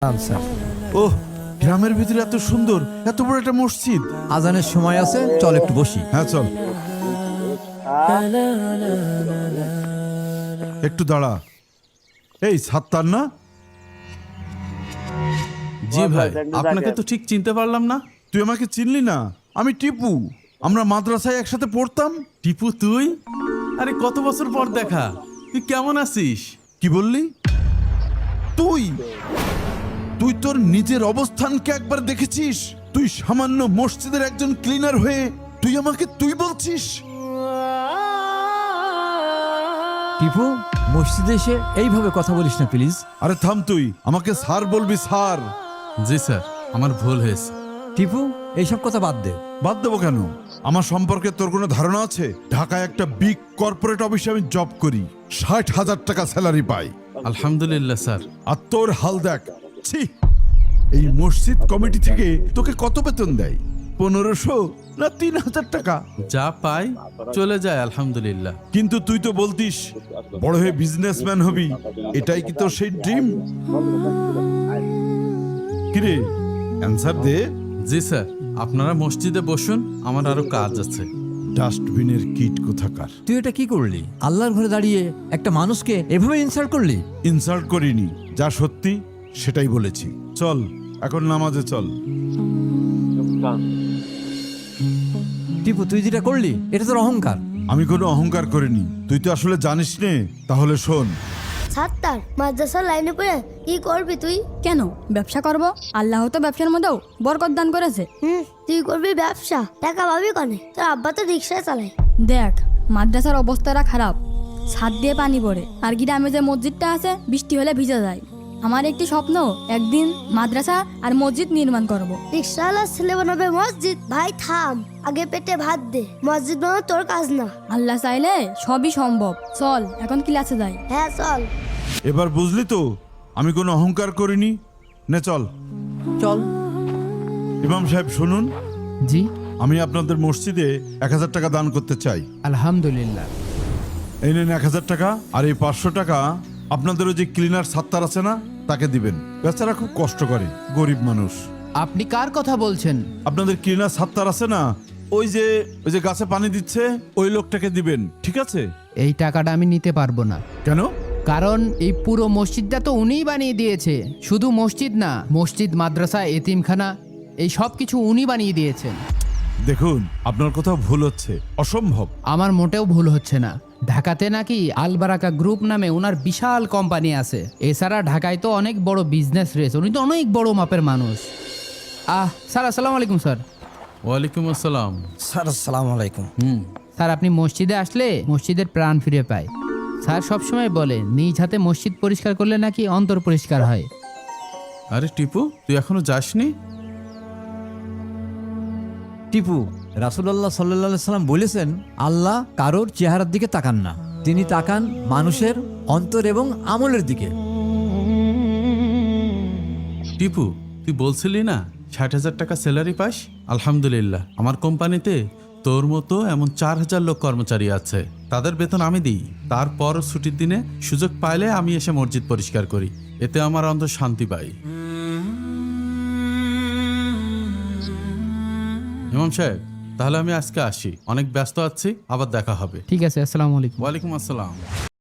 Sir, ওহ, গ্রামের ভিতরে এত সুন্দর, এত বড় একটা মসজিদ। আজানের সময় আছে, চল একটু বসি। হ্যাঁ চল, একটু দাঁড়া। এই সাত্তার না? জি ভাই, আপনাকে তো ঠিক চিনতে পারলাম না। তুই আমাকে চিনলি না? আমি টিপু। আমরা মাদ্রাসায় একসাথে পড়তাম। টিপু তুই? আরে কত বছর পর দেখা। তুই কেমন আছিস? কি বললি? তুই তুই তোর নিজের অবস্থানকে একবার দেখেছিস? তুই সামান্য মসজিদের একজন ক্লিনার হয়ে তুই আমাকে তুই বলছিস? টিপু, মসজিদে এসে এইভাবে কথা বলিস না প্লিজ। আরে থাম, তুই আমাকে স্যার বলবি স্যার। জি স্যার, আমার ভুল হয়েছে। টিপু, এইসব কথা বাদ দে। বাদ দেবো কেন? আমার সম্পর্কে তোর কোনো ধারণা আছে? ঢাকায় একটা বিগ কর্পোরেট অফিসে আমি জব করি, 60,000 টাকা স্যালারি পাই। আলহামদুলিল্লাহ স্যার। আর তোর হাল দেখ। ছি, এই মসজিদ কমিটি থেকে তোকে কত বেতন দেয়? 1500 না 3000 টাকা? যা পাই চলে যায় আলহামদুলিল্লাহ। কিন্তু তুই তো বলতিস বড় হয়ে বিজনেসম্যান হবি। এটাই কি তোর সেই ড্রিম? কিরে, অ্যান্সার দে। জি স্যার, আপনারা মসজিদে বসুন, আমার আরো কাজ আছে। ডাস্টবিনের কিট কোথাকার। তুই এটা কি করলি? আল্লাহর ঘরে দাঁড়িয়ে একটা মানুষকে এভাবে ইনসাল্ট করলি? ইনসাল্ট করিনি, যা সত্যি সেটাই বলেছি। চল এখন নামাজে চল। টিপু, তুই যেটা করলি এটা তোর অহংকার। আমি কোনো অহংকার করিনি, তুই তো আসলে জানিস নে। তাহলে শোন। সাত্তার, মাদ্রাসার লাইনে পড়ে কি করবি তুই? কেন ব্যবসা করব? আল্লাহ তো ব্যবসার মধ্যেও বরকত দান করেছে। তুই করবি ব্যবসা, টাকা পাবি কনে? তোর আব্বা তো রিক্সায় চালায়। দেখ, মাদ্রাসার অবস্থাটা খারাপ, ছাদ দিয়ে পানি পড়ে, আর গ্রামে যে মসজিদটা আছে বৃষ্টি হলে ভিজে যায়। আমার একটি স্বপ্ন, একদিন মাদ্রাসা আর মসজিদ নির্মাণ করব। রিক্সাওয়ালার ছেলে বানাবে মসজিদ? ভাই থাম, আগে পেটে ভাত দে। মসজিদ বানানো তোর কাজ না। আল্লাহ চাইলে সবই সম্ভব। চল এখন ক্লাসে যাই। হ্যাঁ চল। এবার বুঝলি তো আমি কোনো অহংকার করিনি। নে চল। চল। ইমাম সাহেব শুনুন, জি, আমি আপনাদের মসজিদে 1000 টাকা দান করতে চাই। আলহামদুলিল্লাহ। এই নেন 1000 টাকা। আর এই 500 টাকা আপনাদের ওই যে ক্লিনার সাত্তার আছে না, তাকে দিবেন। বেচারা খুব কষ্ট করে, গরিব মানুষ। আপনি কার কথা বলছেন? আপনাদের ক্লিনার সাত্তার আছে না, ওই যে গাছে পানি দিচ্ছে, ওই লোকটাকে দিবেন, ঠিক আছে? এই টাকাটা আমি নিতে পারবো না, কেন? কারণ এই পুরো মসজিদটা তো উনিই বানিয়ে দিয়েছে। শুধু মসজিদ না, মসজিদ, মাদ্রাসা, এতিমখানা, এই সব কিছু উনি বানিয়ে দিয়েছেন। দেখুন, আপনার কোথাও ভুল হচ্ছে, অসম্ভব। আমার মোটেও ভুল হচ্ছে না। ঢাকাতে নাকি আলবারাকা গ্রুপ নামে ওনার বিশাল কোম্পানি আছে। এছাড়া ঢাকায় তো অনেক বড় বিজনেস রয়েছে, উনি তো অনেক বড় মাপের মানুষ। স্যার, আসসালামু আলাইকুম স্যার। ওয়ালাইকুম আসসালাম। স্যার, আসসালামু আলাইকুম। স্যার, আপনি মসজিদে আসলে মসজিদের প্রাণ ফিরে পায়। স্যার সবসময় বলে নিজ হাতে মসজিদ পরিষ্কার করলে নাকি অন্তর পরিষ্কার হয়। আরে টিপু, তুই এখনো যাসনি? টিপু, রাসূলুল্লাহ সাল্লাল্লাহু আলাইহি সাল্লাম বলেছেন, আল্লাহ কারোর চেহারার দিকে তাকান না, তিনি তাকান মানুষের অন্তর এবং আমলের দিকে। টিপু, তুই বলছিলি না 60,000 টাকা স্যালারি পাস? আলহামদুলিল্লাহ, আমার কোম্পানিতে তোর মতো এমন 4000 লোক কর্মচারী আছে, তাদের বেতন আমি দিই। তারপর ছুটির দিনে সুযোগ পাইলে আমি এসে মসজিদ পরিষ্কার করি, এতে আমার অন্তর শান্তি পাই। ইমাম সাহেব, তাহলে আমি আজকে আসি, অনেক ব্যস্ত আছি, আবার দেখা হবে। ঠিক আছে, আসসালামু আলাইকুম। ওয়ালাইকুম আসসালাম।